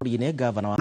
bũrũri-inĩ gavana wa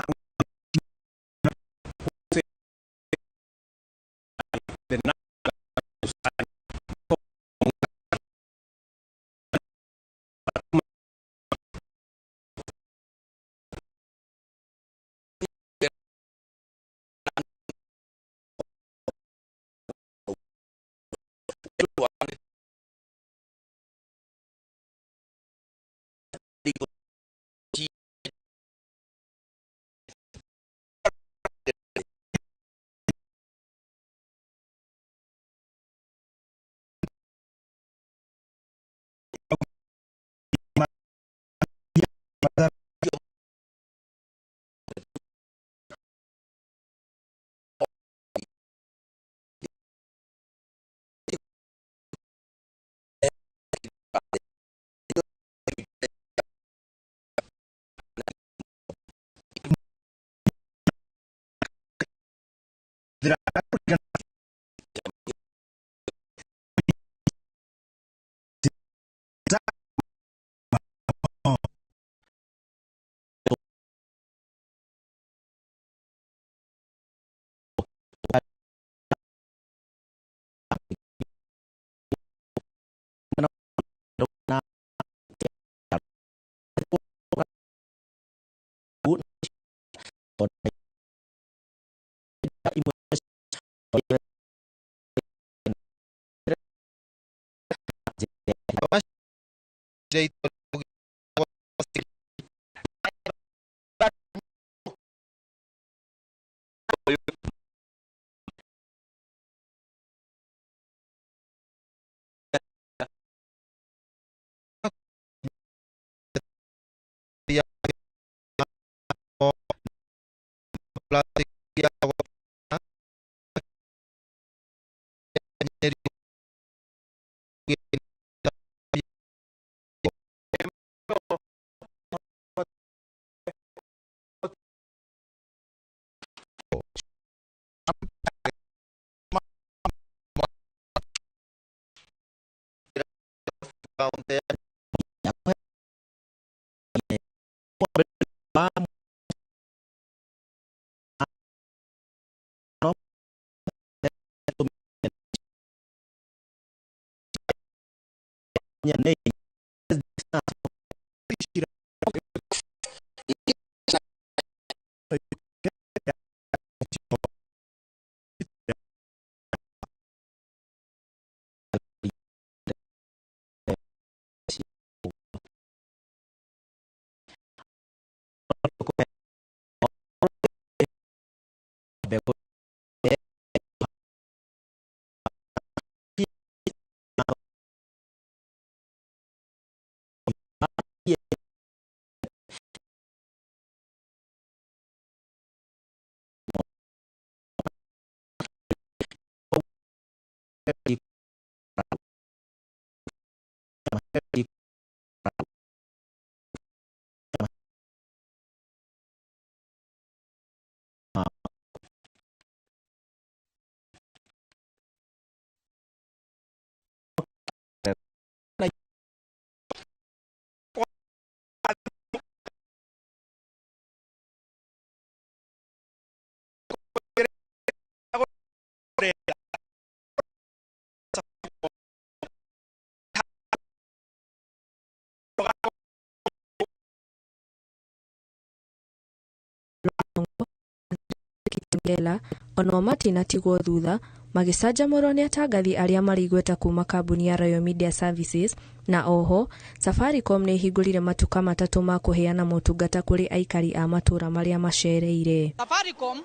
Gela ono matina tigwo thutha magicanjamũrwo nĩ atangathi arĩa marigweta kuma kambuni ya Royal Media Services na oho Safaricom nĩ hingũrire matuka matatũ ma kũheana motungata kũrĩ aikari a matũra marĩa macereire. Safaricom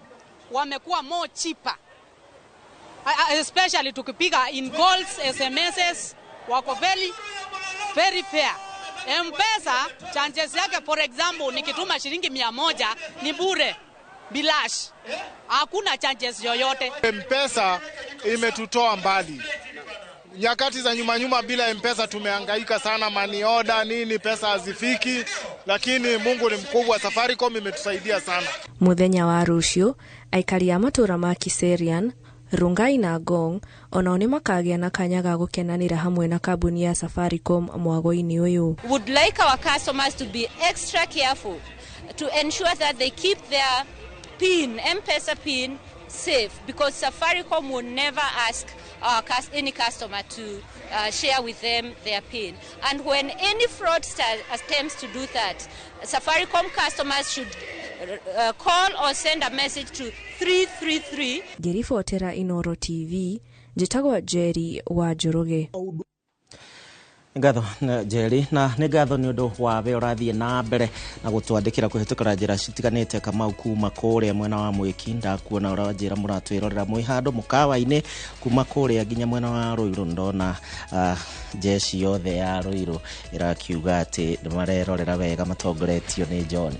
wamekuwa more cheaper, especially tukipiga in calls, SMSs, wako very fair. M-Pesa chances yake, for example, nikituma shilingi 100 ni bure, bilash, hakuna chances yoyote. M-Pesa imetutoa mbali. Nyakati za nyuma bila M-Pesa tumehangaika sana, money order nini, pesa hazifiki, lakini Mungu ni mkubwa, Safaricom imetusaidia sana. Muthenya wa rũciũ aikari a matũra ma Kiserian, Rungai na Ngong onao nĩ makagĩa na kanya ga gũkenanĩra hamwe na kambuni ya Safaricom mwago-inĩ ũyũ. Would like our customers to be extra careful to ensure that they keep their PIN, M-Pesa PIN, safe, because Safaricom will never ask any customer to share with them their PIN. And when any fraudster attempts to do that, Safaricom customers should call or send a message to 333. Ngiribotera Inoro TV, njitagwo Jerry wa Njoroge. Ngatho Jerry na nĩ ngatho nĩ ũndũ wa we ũrathiĩ na mbere na gũtwandĩkĩra kũhĩtũkĩra njĩra citiganĩte Kamau kuma kũrĩa mwena wa Mwiki. Ndakuona ũranjĩra mũratwĩrorera mwĩ handũ mũkawa-inĩ kuma kũrĩa nginya mwena wa Ruiru. Ndona jeshi yothe ya Ruiru ĩrakiuga atĩ nĩmarerorera wega matongoretio nĩ John.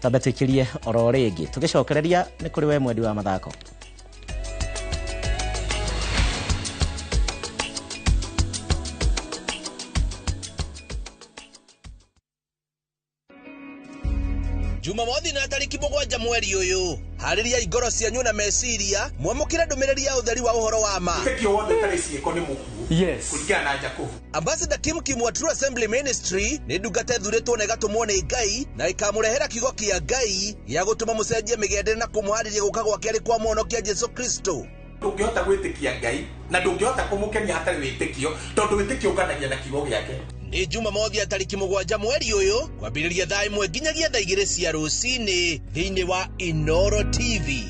Tambe twĩkĩrie oro rĩngĩ tũgĩcokereria nĩ kũrĩ we mwendi wa mathako. Jumamothi na tariki 7 mweri uyu hariria igoro cianyu na meciria mwamukira ndumiriri ya utheri wa uhoro wa ma tekio wothe tareci iko ni muku yes kuligana na Jacob Ambassador Kim Kimwa True Assembly Ministry ni ndungate thuritwo na igatumwo ni Ngai na ikamurehera kigo kia Ngai ya gutuma mucenjie migende na kumuhariria guka gwake ari kwa mwonokia Jesu Kristo. Ndungihota gwitikia Ngai na ndungihota kumukenia hatari witikio tondu witikio nganagia na kigo giake. Ni Jumamothi ya tariki 7 mweri uyu kwambiriria thaa 1 nginyagia thaa 2 cia rucini thiini wa Inoro TV.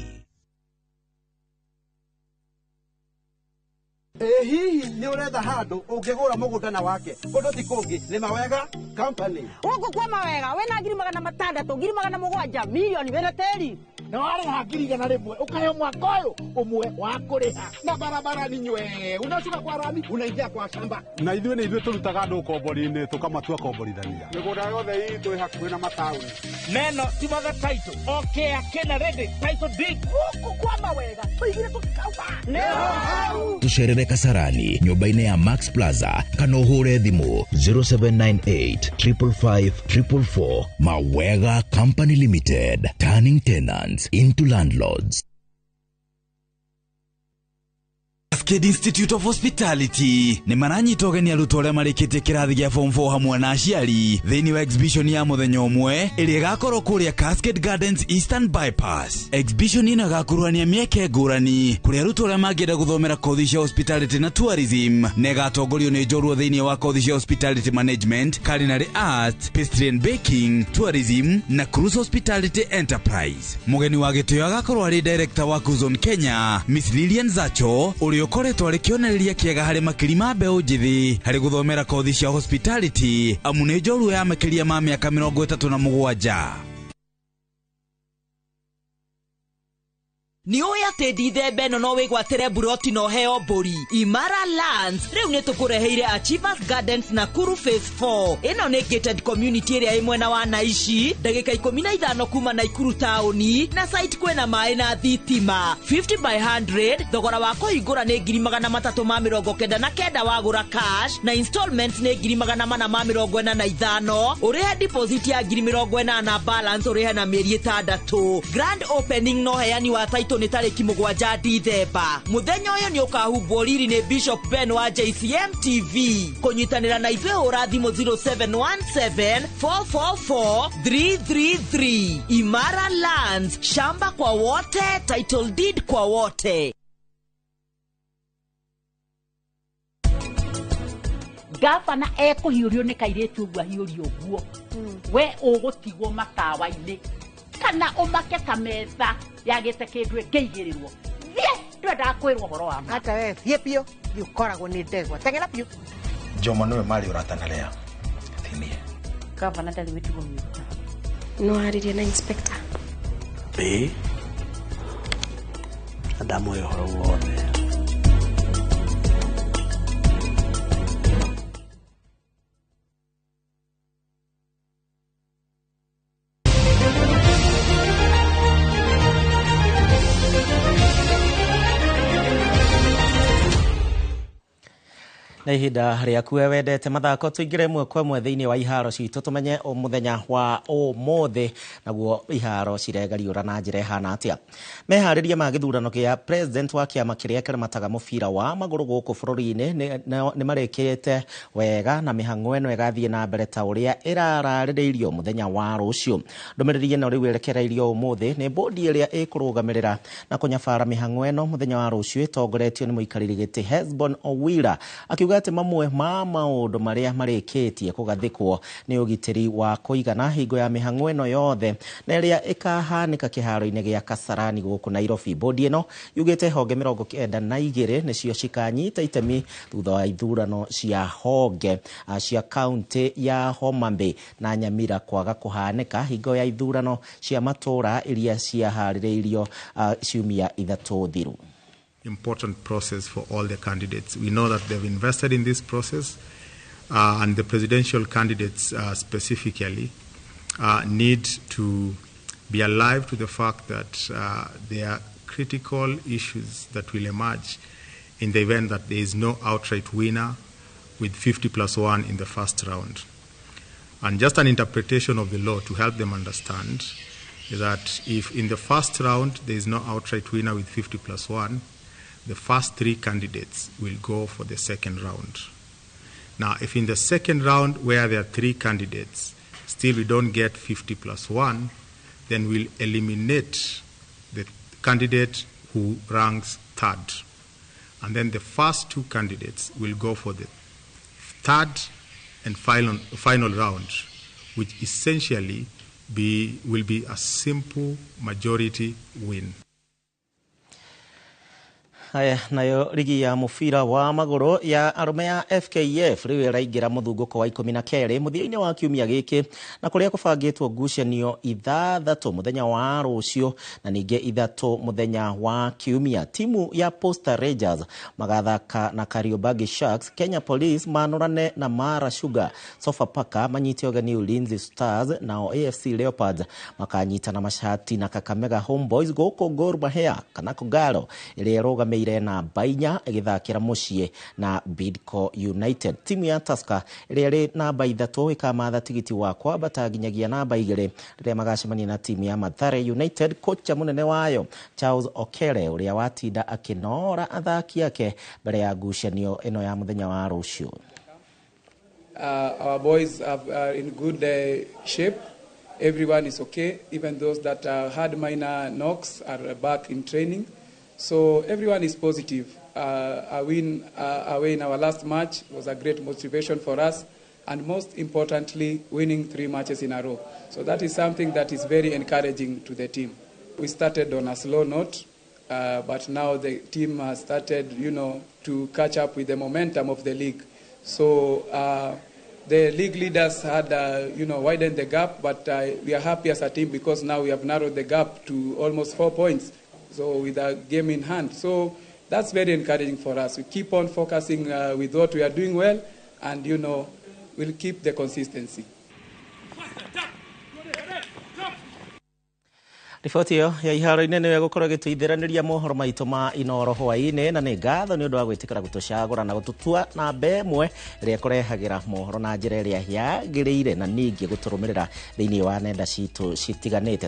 Hihi ni uretha handu ungigura mugundana wake undu ti kungi ni Mawega Company. Ugu kwa Mawega wena ngiri 600 ngiri 700 milioni wena teri na wale ngiri 100 ukayo mwaka uyu umwe wa kuriha na barabara ni nywe unashuka kwa rami unaingia kwa shamba na ithuĩ turutaga andu kombori-inĩ tukamatua komborithania migunda yothe hii tu hakuhĩ na matauni meno timaga title okay akena ready title deed ugu kwa Mawega tuigire tukauba leo tusherere Kasarani nyumba-inĩ ya Max Plaza kana uhure thimu 0798 555 444. Mawega Company Limited, turning tenants into landlords. Cascade Institute of Hospitality ni maranyita ũgeni arutwo arĩa marĩkĩtie kĩrathi gĩa form 4 hamwe na aciari thĩinĩ wa exhibition ya mũthenya ũmwe ĩrĩa ĩgakorwo kũrĩa Cascade Gardens Eastern Bypass. Exhibition ĩno ĩgakuruhania mĩeke ngũrani kũrĩa arutwo arĩa mangĩenda gũthomera kothi cia hospitality na tourism na ĩgatongorio nĩ njorua thĩinĩ wa kothi cia hospitality management, culinary arts, pastry and baking, tourism na cruise hospitality enterprise. Mũgeni wa gĩtĩo agakorwo arĩ director wa Kuzon Kenya Miss Lilian Zacho ũrĩa ukoretwo ari kĩonereria kĩega harĩ makiri ma mbeũ njĩthĩ harĩ gũthomera kothi cia hospitality amu nĩ njorua ya makĩria ma mĩaka 37. Ni oya te dithembe no wigwatire buroti no heo mburi Imara Lands riu ni tukureheire Achievers Gardens Nakuru Phase 4. Ino ni gated community area imwena wa Naishi ndagika 15 kuma Naikuru taoni na site kwena mai na thitima 50 by 100. Thogora wa kuhingura ni 399 wagura cash na installments ni 445 urihe deposit ya 40 na balance urihe na mieri 6. Grand opening no heani wa title ni tariki 7 Dithemba. Muthenya uyu ni ukahumbwo riri ni Bishop Ben wa JCM TV. Kunyitanira na ithuĩ ura thimu 0717 444 333. Imara Lands, shamba kwa wote, title deed kwa wote. Gavana ekuhiũrio nĩ kairĩtu ũguo ahiũrio ũguo we ũgũtigwo matawa-inĩ kana ũmake ta metha yagĩte kĩndũ ĩngĩigĩrĩrwo ndwendaga kwĩrwo ũhoro wa hata we thiĩ biũ ũkoragwo nĩ ndegwa teng'era biũ Jomo nĩwe marĩ ũratanarĩa thinie gavana ndarĩ wĩtigwo mĩũka no haririe na inspector Adamu yo ũhoro wothe. na ihinda rĩaku wendete mathako tuingire mwe kwa mwe thĩinĩ wa iharo citũ tumenye mũthenya wa ũmũthĩ naguo iharo ciregariũra na njĩra ĩhana atĩa. Meharĩria ma gĩthurano kĩa president wa kĩama kĩrĩa kĩramataga mũbira wa magũrũ gũkũ bũrũri-inĩ nĩ marĩkĩte wega na mĩhang'o ĩno ĩgathiĩ na mbere ta ũrĩa ĩrararĩrĩirio mũthenya wa rũciũ. Ndũmĩrĩri ĩno rĩu ĩrekereirio ũmũthĩ nĩ bodi ĩrĩa ĩkũrũgamĩrĩra na kũnyabara mĩhang'o ĩno mũthenya wa rũciũ ĩtongoretio nĩ mũikarĩri gĩtĩ Hesbon Owira akiuga atĩ mamwe ma maũndũ marĩa marĩkĩtie kũgathĩkwo nĩ ũgitĩri wa kũigana hingo ya mĩhang'o ĩno yothe na ĩrĩa ĩkahanĩka kĩharo-inĩ gĩa Kasarani gũkũ Nairobi. Bodi ĩno yugĩte honge 92 nĩcio cikanyita itemi thutha wa ithurano cia honge cia kaunti ya Homa Bay na Nyamira kwaga kũhanĩka hingo ya ithurano cia matũra iria ciaharĩrĩirio ciumia ithatũ thiru. Important process for all the candidates. We know that they've invested in this process and the presidential candidates specifically need to be alive to the fact that there are critical issues that will emerge in the event that there is no outright winner with 50+1 in the first round. And just an interpretation of the law to help them understand is that if in the first round there is no outright winner with 50+1, the first 3 candidates will go for the second round. Now, if in the second round where there are 3 candidates, still we don't get 50+1, then we'll eliminate the candidate who ranks third. And then the first 2 candidates will go for the third and final round, which essentially will be a simple majority win. Haya, nayo ligi ya mũbira wa magũrũ ya arũme ya FKF rĩu ĩraingĩra mũthungũko wa 12 mũthia-inĩ wa kiumia gĩkĩ na kũrĩa kũbangĩtwo ngucanio 3 mũthenya wa rũciũ na ningĩ 3 mũthenya wa kiumia. Timu ya Posta Rangers magathaka na Kariobangi Sharks, Kenya Police manũrane na Mara Sugar, Sofapaka manyite ũgeni Ulinzi Stars, nao AFC Leopards makanyita na Mashati na Kakamega Homeboys gũkũ Gor Mahia kana Kogalo ĩrĩa ĩrũgamĩire na Bainya ĩgĩthakĩra mũciĩ na Bidco United. Timu ya Tusker ĩrĩa ĩrĩ namba 3 ĩkamatha tigiti wa kwambata nginyagia namba 2 rĩrĩa magacemania na timu ya Mathare United. Kocha mũnene wayo Charles Okere ũrĩa watinda akĩnora athaki ake mbere ya ngucanio ĩno ya mũthenya wa rũciũ. Our boys are in good shape. Everyone is okay. Even those that had minor knocks are back in training. So everyone is positive. A win away in our last match was a great motivation for us, and most importantly, winning 3 matches in a row. So that is something that is very encouraging to the team. We started on a slow note, but now the team has started, to catch up with the momentum of the league. So the league leaders had, widened the gap, but we are happy as a team because now we have narrowed the gap to almost 4 points. So with a game in hand. So that's very encouraging for us. We keep on focusing with what we are doing well and, we'll keep the consistency. Riboti ĩyo ya iharo-inĩ nĩyo gũkorwo gĩtũithĩranĩria mohoro maitũ ma inoro hwaĩ-inĩ na nĩ ngatho nĩ ũndũ wa gwĩtĩkĩra gũtũcagũra na gũtũtua namba ĩmwe ĩrĩa kũrehagĩra mohoro na njĩra ĩrĩa yagĩrĩire na ningĩ gũtũrũmĩrĩra thĩinĩ wa nenda citũ citiganĩte.